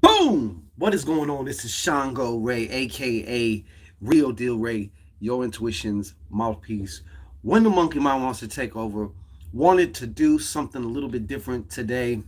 Boom! What is going on? This is ShanGO Ray, aka Real Deal Ray, your intuition's mouthpiece. When the monkey mind wants to take over, wanted to do something a little bit different today,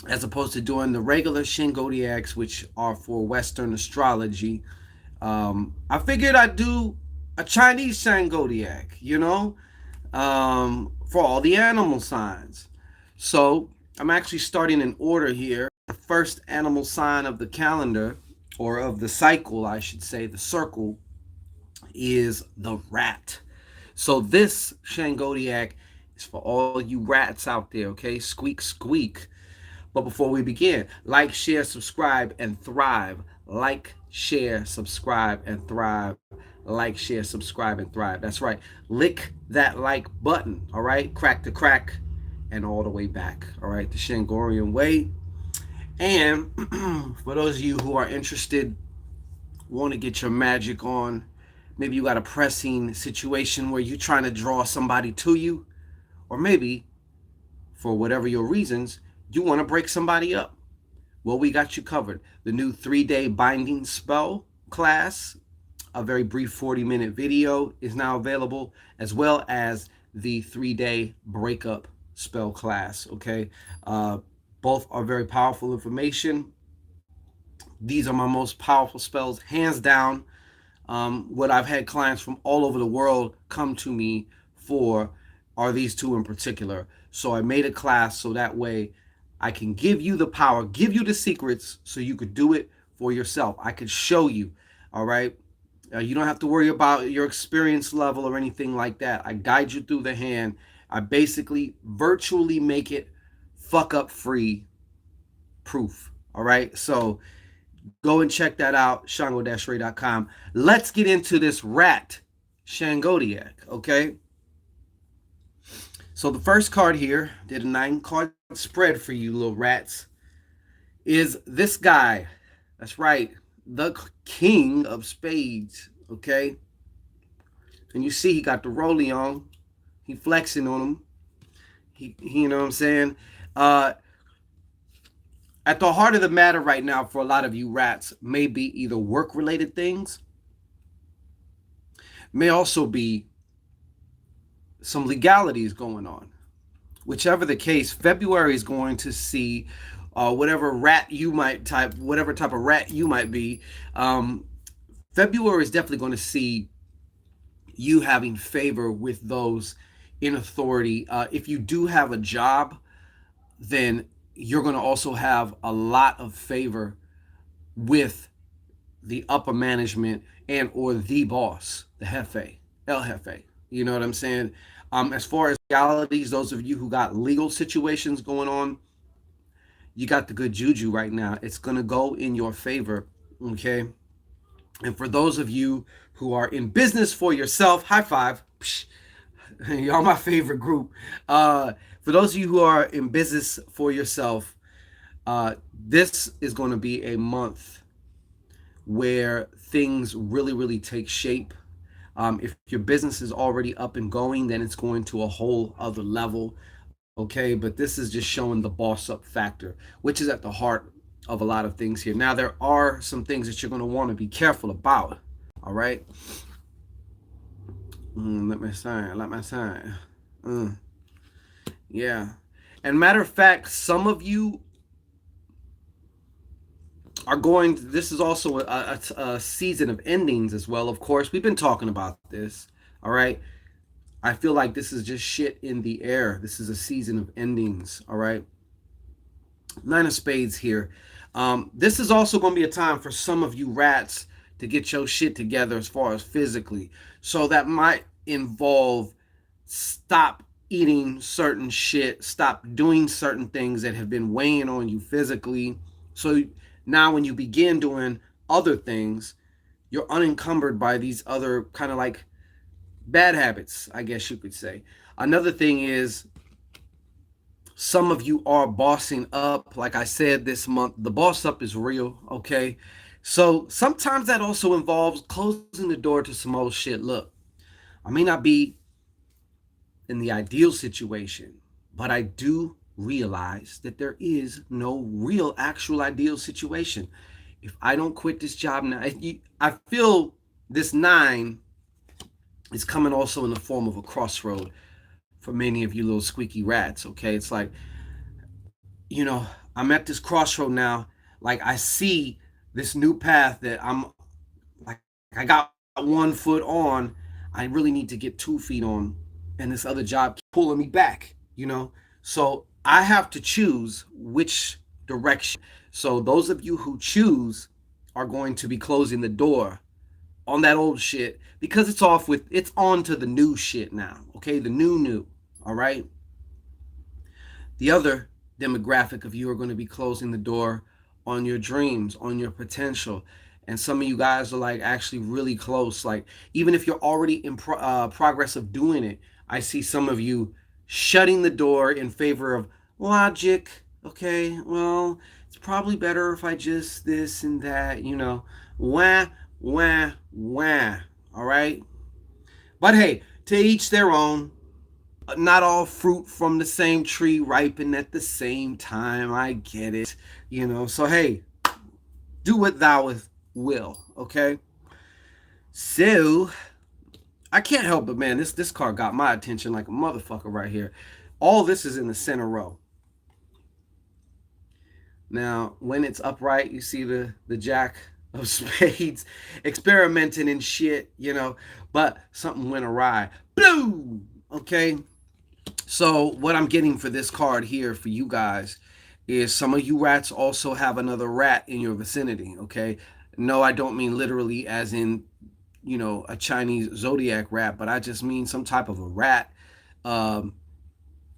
as opposed to doing the regular Shangodiacs, which are for Western astrology. I figured I'd do a Chinese Shangodiac, for all the animal signs. So I'm actually starting in order here. The first animal sign of the calendar, or of the cycle, I should say, the circle, is the rat. So this Shangodiac is for all you rats out there, okay? Squeak, squeak. But before we begin, like, share, subscribe, and thrive. Like, share, subscribe, and thrive. Like, share, subscribe, and thrive. That's right. Lick that like button, all right? Crack the crack and all the way back, all right? The Shangorian way. And for those of you who are interested, want to get your magic on, maybe you got a pressing situation where you're trying to draw somebody to you, or maybe for whatever your reasons, you want to break somebody up. Well, we got you covered. The new 3-day binding spell class, a very brief 40-minute video, is now available, as well as the 3-day breakup spell class. Okay. Both are very powerful information. These are my most powerful spells, hands down. What I've had clients from all over the world come to me for are these two in particular. So I made a class so that way I can give you the power, give you the secrets so you could do it for yourself. I could show you, all right? You don't have to worry about your experience level or anything like that. I guide you through the hand. I basically virtually make it fuck up free proof, all right? So go and check that out, shango-ray.com. Let's get into this rat Shangodiac, okay? So the first card here, did a 9-card spread for you little rats, is this guy. That's right, the king of spades, okay? And you see he got the rollie on. He flexing on him. He you know what I'm saying? Uh, at the heart of the matter right now for a lot of you rats may be either work-related things, may also be some legalities going on. Whichever the case, February is going to see whatever rat you might type, whatever type of rat you might be. February is definitely going to see you having favor with those in authority. If you do have a job, then you're going to also have a lot of favor with the upper management and or the boss, the jefe, el jefe. You know what I'm saying? As far as legalities, those of you who got legal situations going on, you got the good juju right now. It's gonna go in your favor, okay? And for those of you who are in business for yourself, high five. Psh, y'all my favorite group. For those of you who are in business for yourself, this is going to be a month where things really, really take shape. If your business is already up and going, then it's going to a whole other level. Okay, but this is just showing the boss up factor, which is at the heart of a lot of things here. Now, there are some things that you're going to want to be careful about. All right. Let me sign. Let me sign. Mm, yeah. And matter of fact, some of you are going. This is also a season of endings as well. Of course, we've been talking about this. All right. I feel like this is just shit in the air. This is a season of endings. All right. 9 of Spades here. This is also going to be a time for some of you rats to get your shit together as far as physically. So that might involve stop eating certain shit, stop doing certain things that have been weighing on you physically. So now when you begin doing other things, you're unencumbered by these other kind of like bad habits, I guess you could say. Another thing is some of you are bossing up. Like I said, this month, the boss up is real, okay? So sometimes that also involves closing the door to some old shit. Look, I may not be in the ideal situation, but I do realize that there is no real, actual, ideal situation. If I don't quit this job now, I feel this nine is coming also in the form of a crossroad for many of you little squeaky rats. Okay, it's like, you know, I'm at this crossroad now. Like I see this new path that like I got one foot on. I really need to get 2 feet on, and this other job keeps pulling me back. So I have to choose which direction. So those of you who choose are going to be closing the door on that old shit because it's on to the new shit now. Okay, the new. All right. The other demographic of you are going to be closing the door on your dreams, on your potential. And some of you guys are like actually really close. Like, even if you're already in progress of doing it, I see some of you shutting the door in favor of logic. Okay, well, it's probably better if I just this and that. Wah, wah, wah. All right. But hey, to each their own. Not all fruit from the same tree ripen at the same time. I get it. So hey, do what thou will. Okay. So I can't help but, man, this card got my attention like a motherfucker right here. All this is in the center row. Now, when it's upright, you see the jack of spades experimenting and shit. But something went awry. Blue. Okay. So what I'm getting for this card here for you guys is some of you rats also have another rat in your vicinity. Okay. No, I don't mean literally as in, a Chinese zodiac rat, but I just mean some type of um,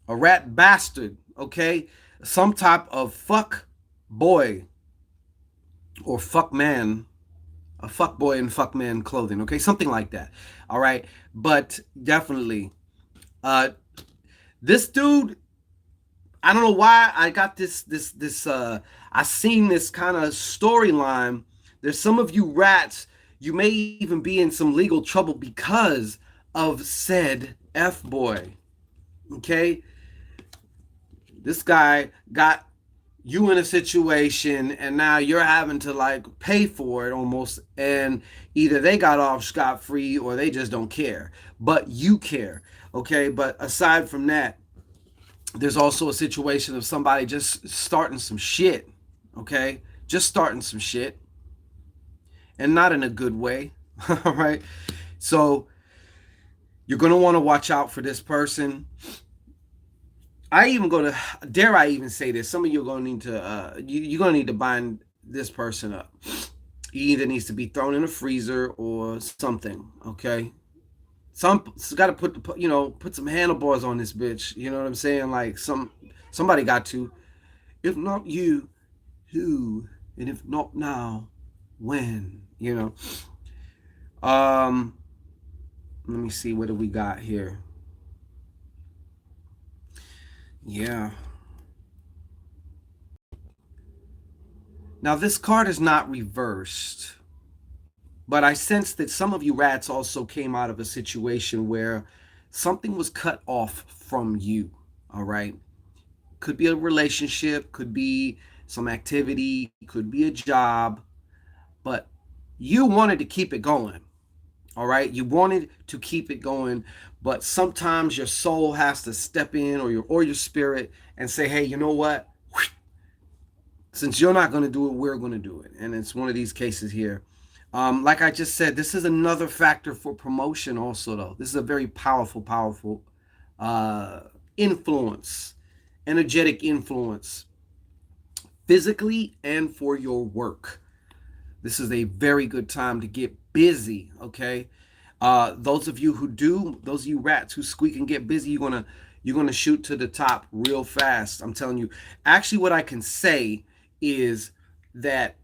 a rat bastard. Okay. Some type of fuck boy or fuck man, a fuck boy in fuck man clothing. Okay. Something like that. All right. But definitely, this dude, I don't know why I got this I seen this kind of storyline. There's some of you rats, you may even be in some legal trouble because of said F boy. Okay? This guy got you in a situation and now you're having to like pay for it almost, and either they got off scot-free or they just don't care. But you care. Okay? But aside from that, there's also a situation of somebody just starting some shit, okay? Just starting some shit, and not in a good way, all right? So you're going to want to watch out for this person. Dare I even say this? Some of you are going to need to, you're going to need to bind this person up. He either needs to be thrown in a freezer or something, okay? Got to put some handlebars on this bitch. You know what I'm saying? Like somebody got to. If not you, who? And if not now, when? Let me see, what do we got here? Yeah. Now this card is not reversed, but I sense that some of you rats also came out of a situation where something was cut off from you. All right. Could be a relationship, could be some activity, could be a job, but you wanted to keep it going. All right. You wanted to keep it going, but sometimes your soul has to step in, or your spirit, and say, hey, you know what? Since you're not going to do it, we're going to do it. And it's one of these cases here. Like I just said, this is another factor for promotion also, though. This is a very powerful influence, energetic influence, physically and for your work. This is a very good time to get busy, okay? Those of you rats who squeak and get busy, you're gonna shoot to the top real fast. I'm telling you. Actually, what I can say is that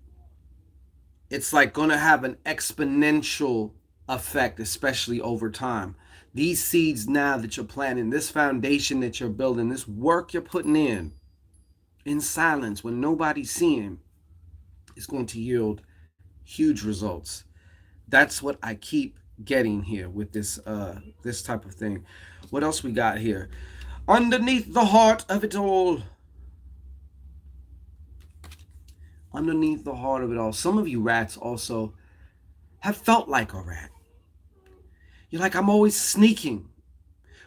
it's like going to have an exponential effect, especially over time. These seeds now that you're planting, this foundation that you're building, this work you're putting in silence when nobody's seeing, is going to yield huge results. That's what I keep getting here with this type of thing. What else we got here? Underneath the heart of it all, underneath the heart of it all, some of you rats also have felt like a rat. You're like, I'm always sneaking.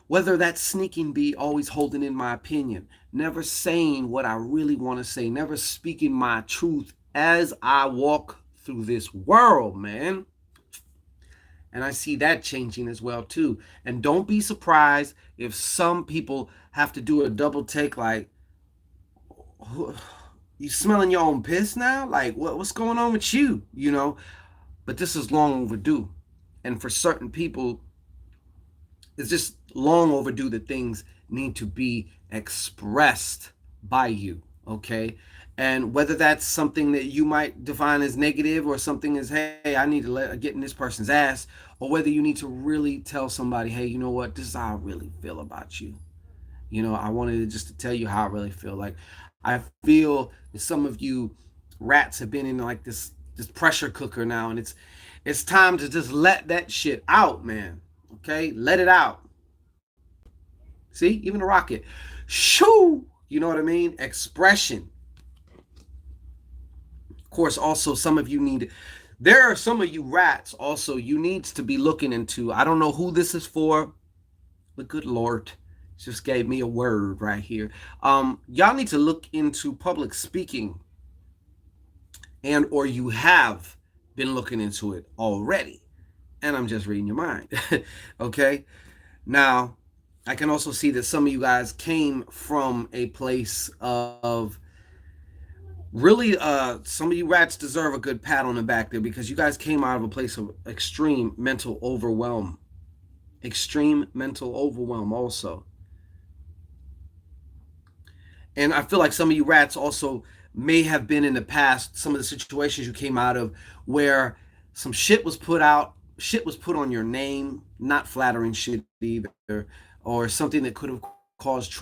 Whether that sneaking be always holding in my opinion, never saying what I really want to say, never speaking my truth as I walk through this world, man. And I see that changing as well too. And don't be surprised if some people have to do a double take, like, you smelling your own piss now? Like, what's going on with you? But this is long overdue. And for certain people, it's just long overdue that things need to be expressed by you, okay? And whether that's something that you might define as negative or something as, hey, I need to get in this person's ass, or whether you need to really tell somebody, hey, you know what, this is how I really feel about you. I wanted to just to tell you how I really feel. Like, I feel that some of you rats have been in like this pressure cooker now, and it's time to just let that shit out, man. Okay, let it out. See, even a rocket, shoo. You know what I mean? Expression. Of course, also some of you need. There are some of you rats also you needs to be looking into. I don't know who this is for, but good Lord, just gave me a word right here. Y'all need to look into public speaking, and or you have been looking into it already, and I'm just reading your mind. Okay, now I can also see that some of you guys came from a place of really some of you rats deserve a good pat on the back there, because you guys came out of a place of extreme mental overwhelm also. And I feel like some of you rats also may have been in the past some of the situations you came out of where some shit was put on your name, not flattering shit either, or something that could have caused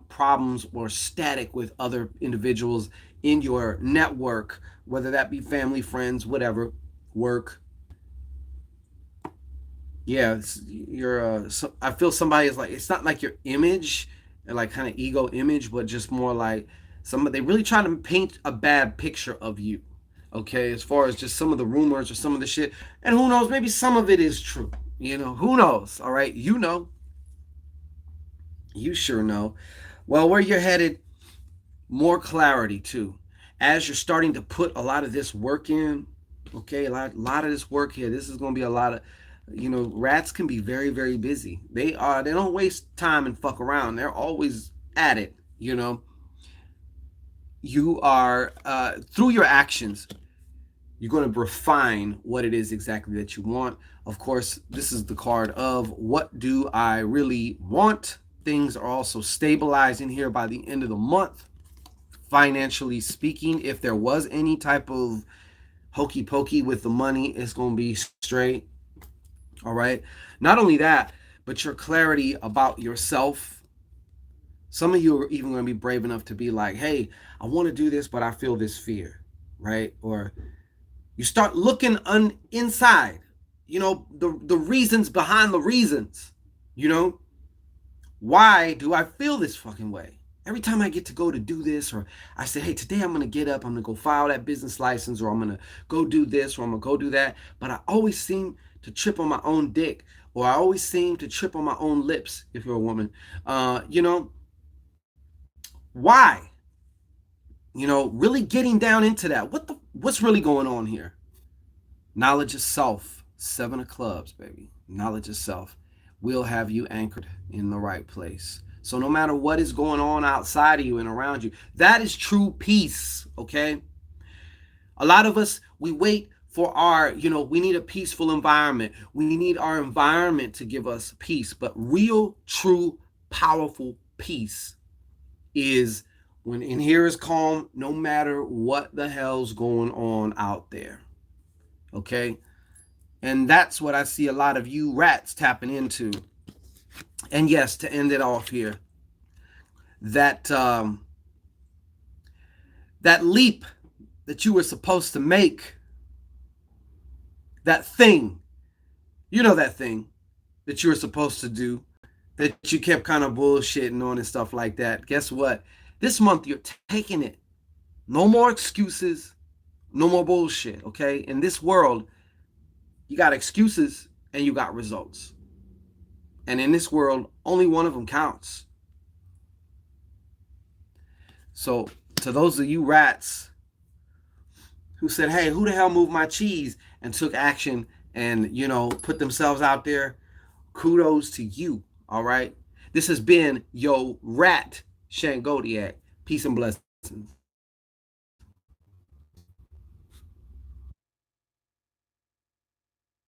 problems or static with other individuals in your network, whether that be family, friends, whatever, work. Yeah, I feel somebody is like, it's not like your image, like kind of ego image, but just more like they really trying to paint a bad picture of you. Okay, as far as just some of the rumors or some of the shit, and who knows, maybe some of it is true. Who knows? All right, you sure know. Well, where you're headed, more clarity too, as you're starting to put a lot of this work in. Okay, a lot of this work here. This is going to be a lot of, rats can be very, very busy. They don't waste time and fuck around. They're always at it. You are through your actions, you're going to refine what it is exactly that you want. Of course, this is the card of what do I really want. Things are also stabilizing here by the end of the month, financially speaking. If there was any type of hokey pokey with the money, it's going to be straight. All right. Not only that, but your clarity about yourself. Some of you are even going to be brave enough to be like, hey, I want to do this, but I feel this fear. Right. Or you start looking inside, the reasons behind the reasons. Why do I feel this fucking way? Every time I get to go to do this, or I say, hey, today I'm going to get up, I'm going to go file that business license, or I'm going to go do this, or I'm going to go do that. But I always seem to trip on my own dick, or I always seem to trip on my own lips if you're a woman. Why? Really getting down into that. What's really going on here? Knowledge of self, 7 of clubs, baby. Knowledge of self will have you anchored in the right place. So no matter what is going on outside of you and around you, that is true peace, okay? A lot of us, we wait for we need a peaceful environment. We need our environment to give us peace. But real, true, powerful peace is when in here is calm, no matter what the hell's going on out there. Okay? And that's what I see a lot of you rats tapping into. And yes, to end it off here, that that leap that you were supposed to make, that thing, that thing that you were supposed to do, that you kept kind of bullshitting on and stuff like that. Guess what? This month you're taking it. No more excuses, no more bullshit, okay? In this world, you got excuses and you got results. And in this world, only one of them counts. So, to those of you rats who said, hey, who the hell moved my cheese and took action and, put themselves out there, kudos to you, all right? This has been yo Rat Shangodiac. Peace and blessings.